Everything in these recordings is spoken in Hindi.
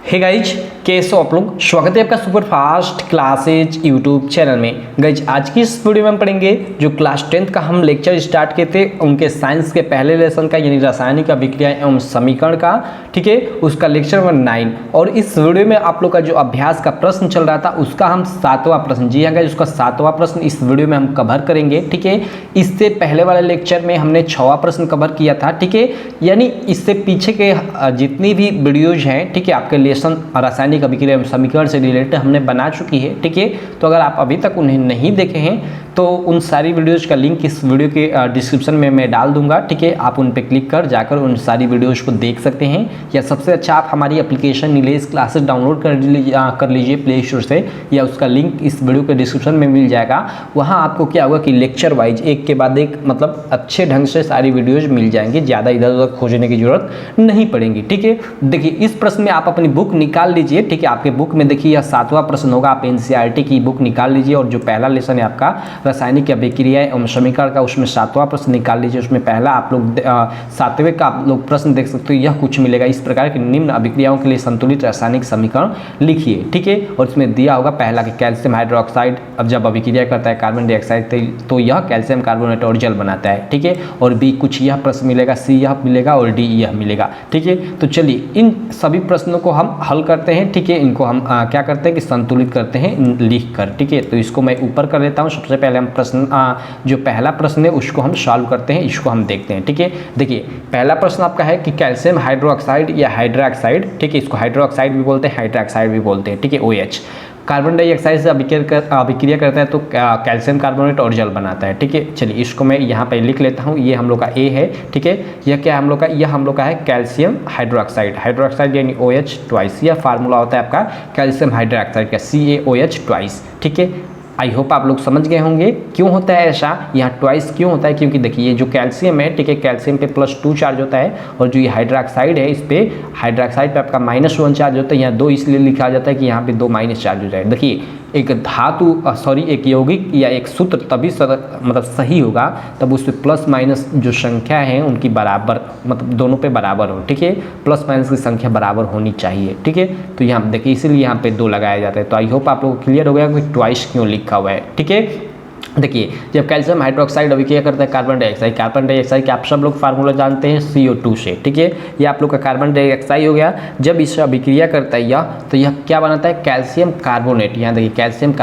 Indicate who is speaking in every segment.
Speaker 1: हे गाइज, कैसे हो आप लोग। स्वागत है आपका super fast classes YouTube channel में। गाइज, आज की इस वीडियो में हम पढ़ेंगे जो क्लास 10th का हम लेक्चर स्टार्ट किए थे उनके साइंस के पहले लेसन का, यानी रासायनिक अभिक्रिया एवं समीकरण का, ठीक है, उसका लेक्चर नंबर 9। और इस वीडियो में आप लोग का जो अभ्यास का प्रश्न चल रहा था उसका हम 7वां प्रश्न, जी हाँ गाइज, उसका 7वां प्रश्न इस वीडियो में हम कवर करेंगे, ठीक है। इससे पहले वाले लेक्चर में हमने 6वां प्रश्न कवर किया था, ठीक है। यानी इससे पीछे के जितनी भी वीडियोज हैं, ठीक है, आपके लेसन रासायनिक अभिक्रिया समीकरण से रिलेटेड हमने बना चुकी है, ठीक है। तो अगर आप अभी तक उन्हें नहीं देखे हैं तो उन सारी वीडियोज का लिंक इस वीडियो के डिस्क्रिप्शन में मैं डाल दूंगा, ठीक है। आप उन पे क्लिक कर जाकर उन सारी वीडियोज को देख सकते हैं, या सबसे अच्छा आप हमारी एप्लीकेशन नीलेश क्लासेस डाउनलोड कर लीजिए प्ले स्टोर से, या उसका लिंक इस वीडियो के डिस्क्रिप्शन में मिल जाएगा। वहाँ आपको क्या होगा कि लेक्चर वाइज एक के बाद एक, मतलब अच्छे ढंग से सारी वीडियोज मिल जाएंगी, ज़्यादा इधर उधर खोजने की जरूरत नहीं पड़ेगी, ठीक है। देखिए, इस प्रश्न में आप अपनी बुक निकाल लीजिए, ठीक है। आपके बुक में देखिए यह 7वां प्रश्न होगा, आप एनसीईआरटी की बुक निकाल लीजिए और जो पहला लेसन है आपका रासायनिक अभिक्रिया एवं समीकरण का, उसमें 7वां प्रश्न निकाल लीजिए। उसमें पहला आप लोग 7वें का आप लोग प्रश्न देख सकते हो। यह कुछ मिलेगा, इस प्रकार की निम्न अभिक्रियाओं के लिए संतुलित रासायनिक समीकरण लिखिए, ठीक है। और इसमें दिया होगा पहला कि कैल्शियम हाइड्रोक्साइड अब जब अभिक्रिया करता है कार्बन डाइऑक्साइड तो यह कैल्शियम कार्बोनेट और जल बनाता है, ठीक है। और बी कुछ यह प्रश्न मिलेगा, सी यह मिलेगा और डी यह मिलेगा, ठीक है। तो चलिए इन सभी प्रश्नों को हम हल करते हैं, ठीक है। इनको हम क्या करते हैं कि संतुलित करते हैं लिख कर, ठीक है। तो इसको मैं ऊपर कर लेता हूँ। सबसे पहले हम प्रश्न जो पहला प्रश्न है उसको हम सॉल्व करते हैं, इसको हम देखते हैं, ठीक है। देखिए, पहला प्रश्न आपका है कि कैल्शियम हाइड्रोक्साइड या हाइड्रोक्साइड, ठीक है, इसको हाइड्रोक्साइड भी बोलते हैं, हाइड्रोक्साइड भी बोलते हैं, ठीक है, OH कार्बन डाइऑक्साइड से अभिक्रिया करता है तो कैल्शियम कार्बोनेट और जल बनाता है, ठीक है। चलिए इसको मैं यहाँ पे लिख लेता हूँ। ये हम लोग का A है, ठीक है। यह क्या हम लोग का, यह हम लोग का है कैल्शियम हाइड्रोक्साइड, हाइड्रोक्साइड यानी OH ट्वाइस। यह फार्मूला होता है आपका कैल्शियम हाइड्रोक्साइड का, CaOH ट्वाइस, ठीक है। आई होप आप लोग समझ गए होंगे क्यों होता है ऐसा, यहाँ ट्वाइस क्यों होता है, क्योंकि देखिए ये जो कैल्शियम है, ठीक है, कैल्शियम पे +2 चार्ज होता है, और जो ये हाइड्रोक्साइड है इस पे हाइड्रोक्साइड पे आपका -1 चार्ज होता है। यहाँ 2 इसलिए लिखा जाता है कि यहाँ पे 2 माइनस चार्ज हो जाए। देखिए, एक धातु एक यौगिक या एक सूत्र तभी मतलब सही होगा तब उस पर प्लस माइनस जो संख्या है उनकी बराबर, मतलब दोनों पे बराबर हो, ठीक है। प्लस माइनस की संख्या बराबर होनी चाहिए, ठीक है। तो यहाँ देखिए इसीलिए यहाँ पे 2 लगाया जाता है। तो आई होप आप लोगों को क्लियर हो गया कि ट्वाइस क्यों लिखा हुआ है, ठीक है। देखिए, जब कैल्शियम हाइड्रोक्साइड अभिक्रिया करता है कार्बन डाइऑक्साइड का आप सब लोग फार्मूला जानते हैं CO2 से, ठीक है। ये आप लोग का कार्बन डाइऑक्साइड हो गया। जब इससे अभिक्रिया करता है यह, तो यह क्या बनाता है, कैल्शियम कार्बोनेट। यहाँ देखिए कैल्शियम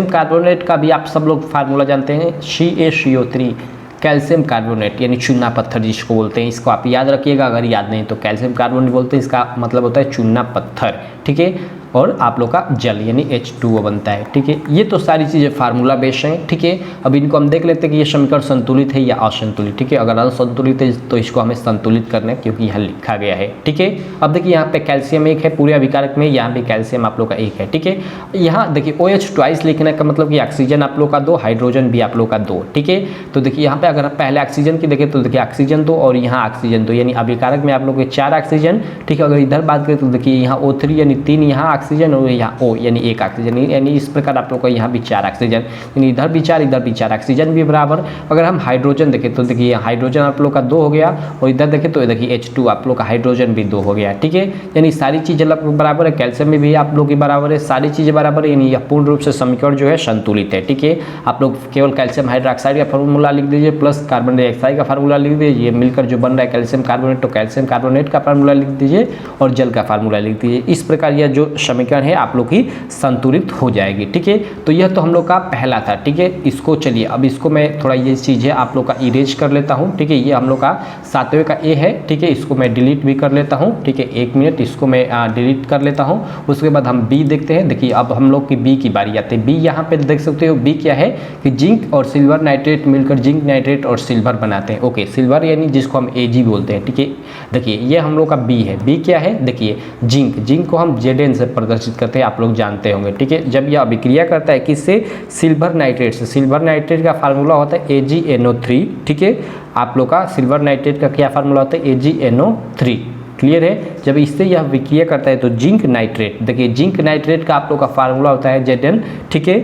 Speaker 1: कार्बोनेट का भी आप सब लोग फार्मूला जानते हैं, CaCO3 कैल्शियम कार्बोनेट, यानी चूना पत्थर जिसको बोलते हैं। इसको आप याद रखिएगा, अगर याद नहीं तो कैल्शियम कार्बोनेट बोलते हैं, इसका मतलब होता है चूना पत्थर, ठीक है। और आप लोग का जल यानी H2O बनता है, ठीक है। ये तो सारी चीज़ें फार्मूला बेस्ड हैं, ठीक है। अब इनको हम देख लेते हैं कि ये समीकरण संतुलित है या असंतुलित, ठीक है। अगर असंतुलित है तो इसको हमें संतुलित करना है, क्योंकि यहाँ लिखा गया है, ठीक है। अब देखिए यहाँ पे कैल्शियम 1 है पूरे अभिकारक में, यहाँ भी कैल्शियम आप लोग का 1 है, ठीक है। यहाँ देखिए OH ट्वाइस लिखने का मतलब कि ऑक्सीजन आप लोग का 2, हाइड्रोजन भी आप लोग का 2, ठीक है। तो देखिए यहाँ पे अगर पहले ऑक्सीजन की देखें तो देखिए ऑक्सीजन 2 और यहाँ ऑक्सीजन 2, यानी अभिकारक में आप लोग के 4 ऑक्सीजन, ठीक है। अगर इधर बात करें तो देखिए यहाँ O3 यानी 3 यहाँ ऑक्सीजन और यहाँ O यानी 1 ऑक्सीजन, यानी इस प्रकार आप लोग का यहाँ भी 4 ऑक्सीजन, यानी इधर भी 4 इधर भी 4 ऑक्सीजन भी बराबर। अगर हम हाइड्रोजन देखें तो देखिए हाइड्रोजन आप लोग का 2 हो गया, और इधर देखें तो देखिए H2 आप लोग का हाइड्रोजन भी 2 हो गया, ठीक है। यानी सारी चीज़ें बराबर है, कैल्शियम में भी आप लोग की बराबर है, सारी चीज़ें बराबर है, यानी यह पूर्ण रूप से समीकरण जो है संतुलित है, ठीक है। आप लोग केवल कैल्शियम हाइड्रोक्साइड का फार्मूला लिख दीजिए प्लस कार्बन डाइऑक्साइड का फार्मूला लिख दीजिए, ये मिलकर जो बन रहा है कैल्शियम कार्बोनेट, तो कैल्शियम कार्बोनेट का फार्मूला लिख दीजिए और जल का फार्मूला लिख दीजिए। इस प्रकार यह जो समीकरण है आप लोग की संतुलित हो जाएगी, ठीक है। तो यह तो हम लोग का पहला था, ठीक है। इसको चलिए अब इसको मैं थोड़ा ये चीज़ें आप लोग का इरेज कर लेता हूँ, ठीक है। ये हम लोग का 7वें का A है, ठीक है। इसको मैं डिलीट भी कर लेता हूँ, ठीक है। 1 मिनट इसको मैं डिलीट कर लेता हूँ। उसके बाद हम B देखते हैं। देखिए अब हम लोग की B की बारी आती है। B यहाँ पे देख सकते हो, B क्या है कि जिंक और सिल्वर नाइट्रेट मिलकर जिंक नाइट्रेट और सिल्वर बनाते हैं, ओके। सिल्वर यानी जिसको हम Ag बोलते हैं, ठीक है। देखिए ये हम लोग का B है। B क्या है, देखिए जिंक को हम Zn से प्रदर्शित करते हैं, आप लोग जानते होंगे, ठीक है। जब यह अभिक्रिया करता है किससे, सिल्वर नाइट्रेट से। सिल्वर नाइट्रेट का फार्मूला होता है AgNO3, ठीक है। आप लोग का सिल्वर नाइट्रेट का क्या फार्मूला होता है, AgNO3, क्लियर है। जब इससे यह विक्रिया करता है तो जिंक नाइट्रेट, देखिए जिंक नाइट्रेट का आप लोग का फार्मूला होता है Zn, ठीक है,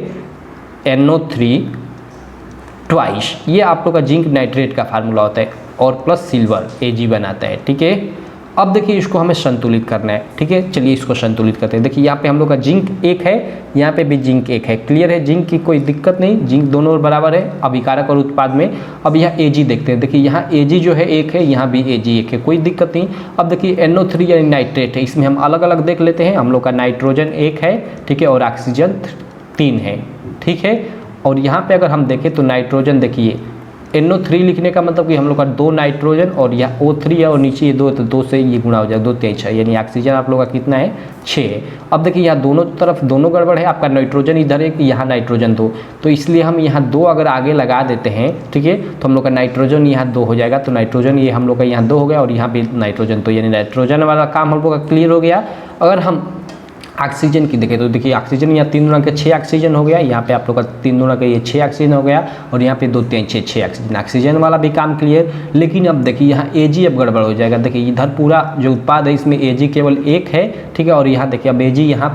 Speaker 1: NO3 ट्वाइस, ये आप लोग का जिंक नाइट्रेट का फार्मूला होता है, और प्लस सिल्वर Ag बनाता है, ठीक है। अब देखिए इसको हमें संतुलित करना है, ठीक है। चलिए इसको संतुलित करते हैं। देखिए यहाँ पे हम लोग का जिंक एक है, यहाँ पे भी जिंक एक है, क्लियर है। जिंक की कोई दिक्कत नहीं, जिंक दोनों बराबर है अभिकारक और उत्पाद में। अब यहाँ Ag देखते हैं। देखिए यहाँ Ag जो है एक है, यहाँ भी Ag एक है, कोई दिक्कत नहीं। अब देखिए NO3 यानी नाइट्रेट है, इसमें हम अलग अलग देख लेते हैं। हम लोग का नाइट्रोजन एक है, ठीक है, और ऑक्सीजन 3 है, ठीक है। और यहाँ पे अगर हम देखें तो नाइट्रोजन देखिए NO3 लिखने का मतलब कि हम लोग का 2 नाइट्रोजन और यहाँ O3 है और नीचे ये 2, तो 2 से ये गुणा हो जाएगा, 2 3 6, यानी ऑक्सीजन आप लोग का कितना है 6 है। अब देखिए यहाँ दोनों तरफ दोनों गड़बड़ है, आपका नाइट्रोजन इधर है, यहाँ नाइट्रोजन 2, तो इसलिए हम यहाँ 2 अगर आगे लगा देते हैं, ठीक है, तो हम लोग का नाइट्रोजन यहाँ 2 हो जाएगा। तो नाइट्रोजन ये हम लोग का यहाँ 2 हो गया और यहाँ भी नाइट्रोजन, तो यानी नाइट्रोजन वाला काम हम लोग का क्लियर हो गया। अगर हम ऑक्सीजन की देखें तो देखिए ऑक्सीजन यहाँ 3 गुना के 6 ऑक्सीजन हो गया, यहाँ पे आप लोग का 3 गुना के ये 6 ऑक्सीजन हो गया और यहाँ पे 2 3 6 6 ऑक्सीजन, ऑक्सीजन वाला भी काम क्लियर। लेकिन अब देखिए यहाँ Ag अब गड़बड़ हो जाएगा। देखिए इधर पूरा जो उत्पाद है इसमें Ag केवल 1 है, ठीक है, और यहाँ देखिए अब Ag यहाँ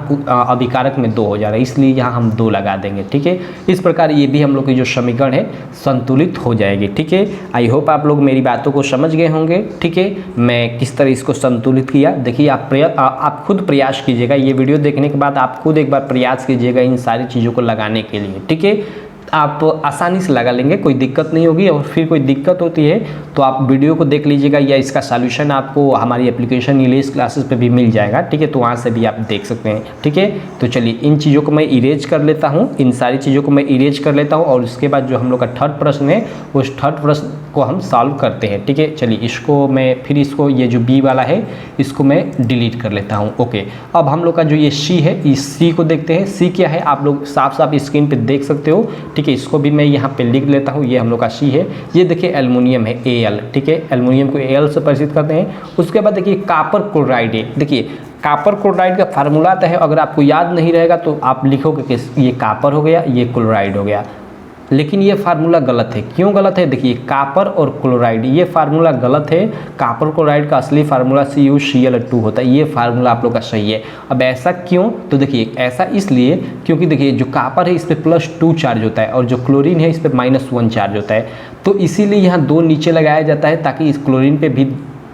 Speaker 1: अभिकारक में 2 हो जा रहा है, इसलिए यहाँ हम 2 लगा देंगे, ठीक है। इस प्रकार ये भी हम लोग की जो समीकरण है संतुलित हो जाएगी, ठीक है। आई होप आप लोग मेरी बातों को समझ गए होंगे, ठीक है, मैं किस तरह इसको संतुलित किया। देखिए आप खुद प्रयास कीजिएगा, ये वीडियो देखने के बाद आप खुद एक बार प्रयास कीजिएगा इन सारी चीज़ों को लगाने के लिए, ठीक है। आप आसानी से लगा लेंगे, कोई दिक्कत नहीं होगी। और फिर कोई दिक्कत होती है तो आप वीडियो को देख लीजिएगा, या इसका सॉल्यूशन आपको हमारी एप्लीकेशन इंग्लिश क्लासेस पे भी मिल जाएगा, ठीक है, तो वहाँ से भी आप देख सकते हैं, ठीक है। तो चलिए इन चीज़ों को मैं इरेज कर लेता हूँ, इन सारी चीज़ों को मैं इरेज कर लेता हूँ और उसके बाद जो हम लोग का थर्ड प्रश्न है उस थर्ड प्रश्न को हम सॉल्व करते हैं, ठीक है। चलिए इसको मैं फिर इसको ये जो बी वाला है इसको मैं डिलीट कर लेता हूँ, ओके। अब हम लोग का जो ये सी है, इस सी को देखते हैं। सी क्या है आप लोग साफ साफ स्क्रीन पे देख सकते हो, ठीक है। इसको भी मैं यहाँ पे लिख लेता हूँ, ये हम लोग का सी है। ये देखिए एल्युमिनियम है Al, ठीक है, एल्युमिनियम को Al से परिचित करते हैं। उसके बाद देखिए कॉपर क्लोराइड है। देखिए कॉपर क्लोराइड का फार्मूला आता है, अगर आपको याद नहीं रहेगा तो आप लिखोगे कि ये कॉपर हो गया, ये क्लोराइड हो गया, लेकिन ये फार्मूला गलत है। क्यों गलत है? देखिए कॉपर और क्लोराइड ये फार्मूला गलत है। कॉपर क्लोराइड का असली फार्मूला CuCl2 होता है, ये फार्मूला आप लोग का सही है। अब ऐसा क्यों? तो देखिए ऐसा इसलिए क्योंकि देखिए जो कॉपर है इस पर +2 चार्ज होता है और जो क्लोरीन है इस पर -1 चार्ज होता है, तो इसीलिए यहाँ 2 नीचे लगाया जाता है ताकि इस क्लोरीन पे भी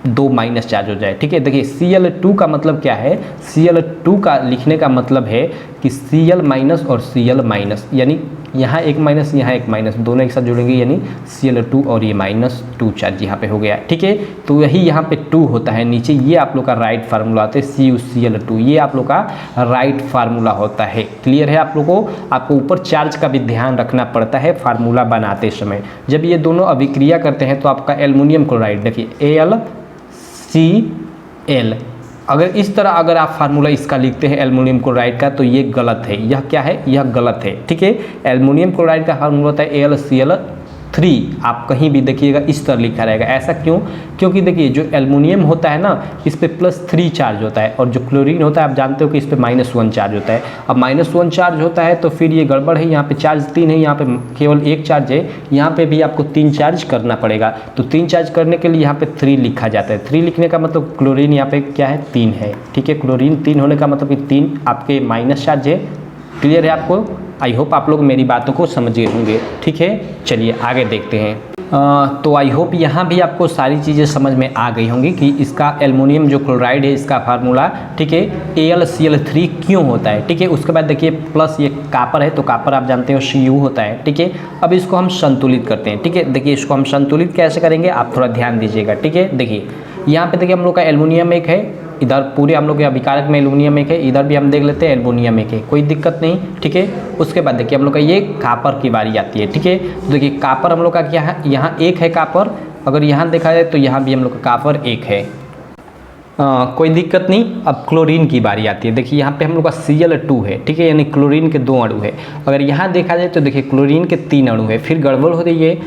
Speaker 1: 2 माइनस चार्ज हो जाए, ठीक है। देखिए Cl2 का मतलब क्या है? Cl2 का लिखने का मतलब है कि Cl माइनस और Cl माइनस, यानी यहाँ एक माइनस यहाँ एक माइनस दोनों एक साथ जुड़ेंगे, यानी Cl2 और ये -2 चार्ज यहाँ पे हो गया, ठीक है। तो यही यहाँ पे 2 होता है नीचे, ये आप लोग का राइट फार्मूला होता है CuCl2, ये आप लोग का राइट फार्मूला होता है। क्लियर है आप लोगों को? आपको ऊपर चार्ज का भी ध्यान रखना पड़ता है फार्मूला बनाते समय। जब ये दोनों अभिक्रिया करते हैं तो आपका एल्युमिनियम क्लोराइड देखिए AlCl, अगर इस तरह अगर आप फार्मूला इसका लिखते हैं एल्युमिनियम क्लोराइड का, तो ये गलत है। यह क्या है? यह गलत है, ठीक है। एल्युमिनियम क्लोराइड का फार्मूला होता है AlCl3, आप कहीं भी देखिएगा इस तरह लिखा रहेगा। ऐसा क्यों? क्योंकि देखिए जो एल्युमिनियम होता है ना इस पे +3 चार्ज होता है और जो क्लोरीन होता है आप जानते हो कि इस पे -1 चार्ज होता है। अब -1 चार्ज होता है तो फिर ये गड़बड़ है, यहाँ पे चार्ज 3 है, यहाँ पे केवल 1 चार्ज है, यहाँ पे भी आपको 3 चार्ज करना पड़ेगा। तो 3 चार्ज करने के लिए यहाँ पे 3 लिखा जाता है। 3 लिखने का मतलब क्लोरीन यहाँ पे क्या है? 3 है, ठीक है। क्लोरीन 3 होने का मतलब कि 3 आपके माइनस चार्ज है। क्लियर है आपको? आई होप आप लोग मेरी बातों को समझ गए होंगे, ठीक है। चलिए आगे देखते हैं। तो आई होप यहाँ भी आपको सारी चीज़ें समझ में आ गई होंगी कि इसका एल्युमिनियम जो क्लोराइड है इसका फार्मूला, ठीक है, AlCl3 क्यों होता है, ठीक है। उसके बाद देखिए प्लस ये कॉपर है, तो कॉपर आप जानते हो Cu होता है, ठीक है। अब इसको हम संतुलित करते हैं, ठीक है। देखिए इसको हम संतुलित कैसे करेंगे आप थोड़ा ध्यान दीजिएगा, ठीक है। देखिए यहाँ पे देखिए हम लोग का एल्युमिनियम एक है, इधर पूरे हम लोग के अभिकारक में एल्युमिनियम एक है, इधर भी हम देख लेते हैं एल्युमिनियम एक है, कोई दिक्कत नहीं, ठीक है। उसके बाद देखिए हम लोग का ये कॉपर की बारी आती है, ठीक है। तो देखिए कॉपर हम लोग का क्या है? यहाँ 1 है कॉपर, अगर यहाँ देखा जाए तो यहाँ भी हम लोग का कॉपर 1 है, कोई दिक्कत नहीं। अब क्लोरीन की बारी आती है। देखिए यहाँ पे हम लोग का Cl2 है, ठीक है, यानी क्लोरीन के 2 अणु है। अगर यहाँ देखा जाए तो देखिए क्लोरीन के 3 अणु है, फिर गड़बड़ हो रही है।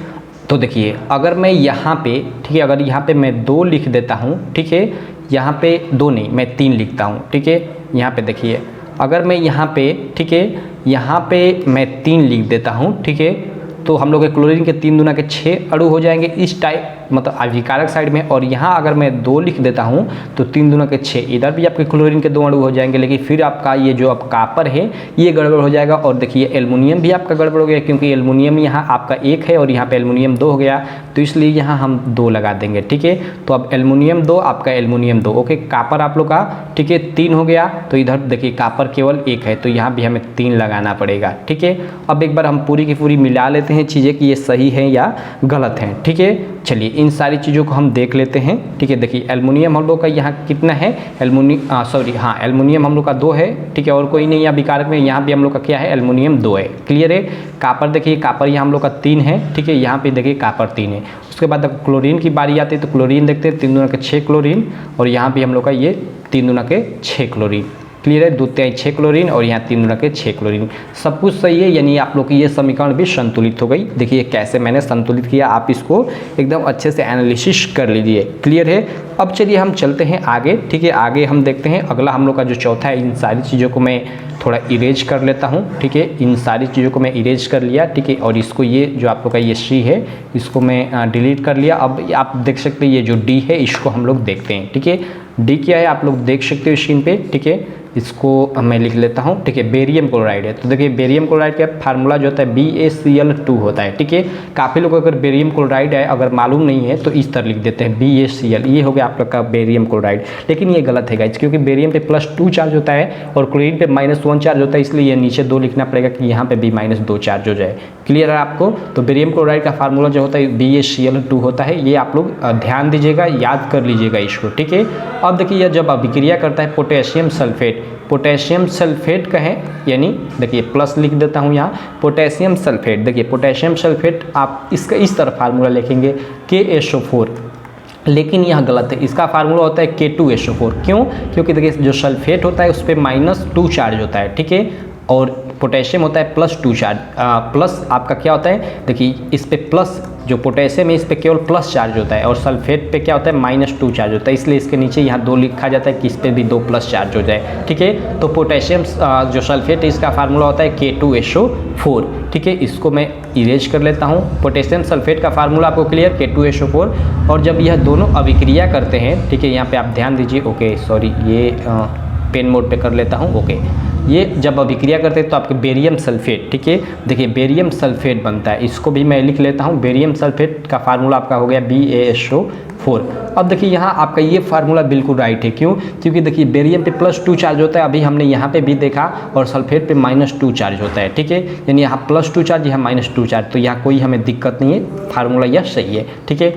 Speaker 1: तो देखिए अगर मैं यहाँ पे, ठीक है, अगर यहाँ पे मैं 2 लिख देता हूँ, ठीक है, यहाँ पे 2 नहीं मैं 3 लिखता हूँ, ठीक है। यहाँ पे देखिए अगर मैं यहाँ पे, ठीक है, यहाँ पे मैं 3 लिख देता हूँ, ठीक है, तो हम लोग के क्लोरीन के 3 दूना के 6 अणु हो जाएंगे इस टाइप, मतलब अभिकारक साइड में। और यहाँ अगर मैं 2 लिख देता हूँ तो 3 दूना के 6, इधर भी आपके क्लोरीन के 2 अणु हो जाएंगे, लेकिन फिर आपका ये जो अब कॉपर है ये गड़बड़ हो जाएगा। और देखिए एल्युमिनियम भी आपका गड़बड़ हो गया, क्योंकि एल्युमिनियम यहाँ आपका 1 है और यहाँ पे एल्युमिनियम 2 हो गया। तो इसलिए यहाँ हम 2 लगा देंगे, ठीक है। तो अब एल्युमिनियम 2, आपका एल्युमिनियम 2, ओके। कापर आप लोग का, ठीक है, 3 हो गया। तो इधर देखिए कापर केवल 1 है, तो यहाँ भी हमें 3 लगाना पड़ेगा, ठीक है। अब एक बार हम पूरी की पूरी मिला लेते हैं चीज़ें कि ये सही है या गलत है, ठीक है। चलिए इन सारी चीज़ों को हम देख लेते हैं, ठीक है। देखिए एल्युमिनियम हम लोग का यहाँ कितना है, एल्युमिनियम हम लोग का 2 है, ठीक है, और कोई नहीं है विकारक में। यहाँ भी हम लोग का क्या है, एल्युमिनियम 2 है, क्लियर है। कापर देखिए, कापर यहाँ हम लोग का 3 है, ठीक है। यहाँ पे देखिए कापर 3 है। उसके बाद क्लोरीन की बारी आती है, तो क्लोरीन देखते हैं, 3 दूना के 6 क्लोरीन, और यहाँ भी हम लोग का ये 3 दूना के 6 क्लोरीन, क्लियर है। 2 तिहाई 6 क्लोरीन और यहाँ 3 दूना के 6 क्लोरीन, सब कुछ सही है। यानी आप लोग की ये समीकरण भी संतुलित हो गई। देखिए कैसे मैंने संतुलित किया, आप इसको एकदम अच्छे से एनालिसिस कर लीजिए, क्लियर है। अब चलिए हम चलते हैं आगे, ठीक है। आगे हम देखते हैं अगला हम लोग का जो चौथा है। इन सारी चीज़ों को मैं थोड़ा इरेज कर लेता हूँ, ठीक है। इन सारी चीज़ों को मैं इरेज कर लिया, ठीक है। और इसको ये जो आप लोग का ये सी है, इसको मैं डिलीट कर लिया। अब आप देख सकते हैं ये जो डी है, इसको हम लोग देखते हैं, ठीक है। डी क्या है आप लोग देख सकते हो स्क्रीन पे, ठीक है। इसको मैं लिख लेता हूँ, ठीक है। बेरियम क्लोराइड है, तो देखिए बेरियम क्लोराइड का फार्मूला जो होता है BaCl2 होता है, ठीक है। काफ़ी लोग अगर बेरियम क्लोराइड है अगर मालूम नहीं है तो इस तरह लिख देते हैं BaCl, ये हो गया आप लोग का बेरियम क्लोराइड। लेकिन ये गलत है गाइस, क्योंकि बेरियम पे +2 चार्ज होता है और क्लोरीन पे -1 चार्ज होता है, इसलिए ये नीचे 2 लिखना पड़ेगा कि यहाँ पे भी -2 चार्ज हो जाए, क्लियर है आपको। तो बेरियम क्लोराइड का फार्मूला जो होता है BaCl2 होता है, ये आप लोग ध्यान दीजिएगा, याद कर लीजिएगा इसको, ठीक है। अब देखिए यह जब अभिक्रिया करता है पोटेशियम सल्फेट, पोटेशियम सल्फेट का है, यानी देखिए प्लस लिख देता हूँ यहाँ, पोटेशियम सल्फेट। देखिए पोटेशियम सल्फेट आप इसका इस तरह फार्मूला लिखेंगे KSO4, लेकिन यह गलत है। इसका फार्मूला होता है K2SO4। क्यों? क्योंकि देखिए जो सल्फेट होता है उस पर -2 चार्ज होता है, ठीक है, और पोटेशियम होता है +2 चार्ज। प्लस आपका क्या होता है, देखिए इस पे प्लस, जो पोटेशियम है इस पे केवल प्लस चार्ज होता है, और सल्फेट पे क्या होता है -2 चार्ज होता है, इसलिए इसके नीचे यहाँ 2 लिखा जाता है कि इस पे भी 2 प्लस चार्ज हो जाए, ठीक है। तो पोटेशियम जो सल्फेट है इसका फार्मूला होता है K2SO4, ठीक है। इसको मैं इरेज कर लेता हूँ। पोटेशियम सल्फेट का फार्मूला आपको क्लियर, K2SO4। और जब यह दोनों अभिक्रिया करते हैं, ठीक है, यहाँ पे आप ध्यान दीजिए, ओके सॉरी, ये पेन मोड पे कर लेता हूँ, ओके। ये जब अभिक्रिया करते हैं तो आपके बेरियम सल्फेट, ठीक है, देखिए बेरियम सल्फेट बनता है, इसको भी मैं लिख लेता हूँ। बेरियम सल्फेट का फार्मूला आपका हो गया BaSO4। अब देखिए यहाँ आपका ये फार्मूला बिल्कुल राइट है। क्यों? क्योंकि देखिए बेरियम पे +2 चार्ज होता है, अभी हमने यहाँ पे भी देखा, और सल्फेट पे -2 चार्ज होता है, ठीक है। यानी यहाँ +2 चार्ज, यहाँ -2 चार्ज, तो यहाँ कोई हमें दिक्कत नहीं है, फार्मूला यह सही है, ठीक है।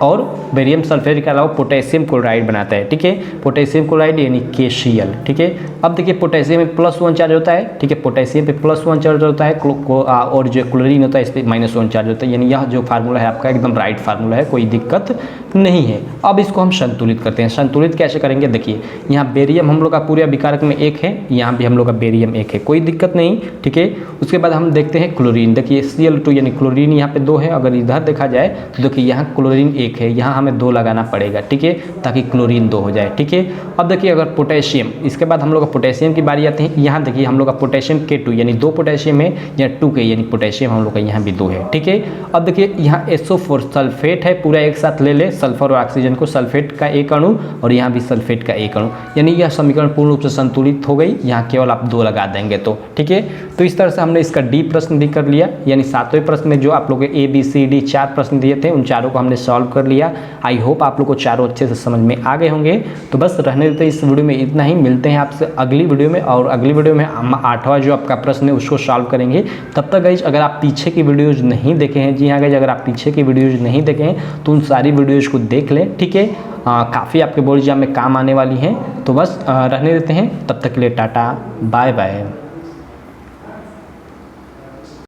Speaker 1: और बेरियम सल्फेट के अलावा पोटेशियम क्लोराइड बनाता है, ठीक है, पोटेशियम क्लोराइड यानी KCl, ठीक है। अब देखिए पोटेशियम में +1 चार्ज होता है, ठीक है, पोटेशियम पे +1 चार्ज होता है, और जो क्लोरीन होता है इस पर -1 चार्ज होता है, यानी यह जो फार्मूला है आपका एकदम राइट फार्मूला है, कोई दिक्कत नहीं है। अब इसको हम संतुलित करते हैं। संतुलित कैसे करेंगे, देखिए यहाँ बेरियम हम लोग का पूरे अभिकारक में 1 है, यहाँ भी हम लोग का बेरियम 1 है, कोई दिक्कत नहीं, ठीक है। उसके बाद हम देखते हैं क्लोरीन, देखिए Cl2 यानी क्लोरीन यहाँ पे 2 है, अगर इधर देखा जाए तो देखिए यहाँ क्लोरीन 1 है, यहाँ हमें 2 लगाना पड़ेगा, ठीक है, ताकि क्लोरीन 2 हो जाए, ठीक है। अब देखिए अगर पोटेशियम, इसके बाद हम लोग का पोटेशियम की बारी आती है। यहाँ देखिए हम लोग का पोटेशियम K2 यानी 2 पोटेशियम है, या 2K यानी पोटेशियम हम लोग का यहाँ भी 2 है, ठीक है। अब देखिए यहाँ SO4 सल्फेट है, पूरा एक साथ ले ले, सल्फर और ऑक्सीजन को, सल्फेट का एक अणु और यहाँ भी सल्फेट का एक अणु, यानी यह समीकरण पूर्ण रूप से संतुलित हो गई। यहाँ केवल आप 2 लगा देंगे तो, ठीक है। तो इस तरह से हमने इसका D प्रश्न भी कर लिया, यानी 7वें प्रश्न में जो आप लोग ABCD 4 प्रश्न दिए थे, उन चारों को हमने सॉल्व कर लिया। आई होप आप लोग को चारों अच्छे से समझ में आ गए होंगे। तो बस रहने देते इस वीडियो में इतना ही, मिलते हैं आपसे अगली वीडियो में, और अगली वीडियो में हम 8वां जो आपका प्रश्न है उसको सॉल्व करेंगे। तब तक गाइज अगर आप पीछे की वीडियोज़ नहीं देखे हैं, जी हाँ गाइज, अगर आप पीछे की वीडियोज़ नहीं देखे हैं तो उन सारी वीडियोज़ को देख लें, ठीक है। काफ़ी आपके बोर्ड एग्जाम में काम आने वाली हैं। तो बस रहने देते हैं, तब तक के लिए टाटा बाय बाय।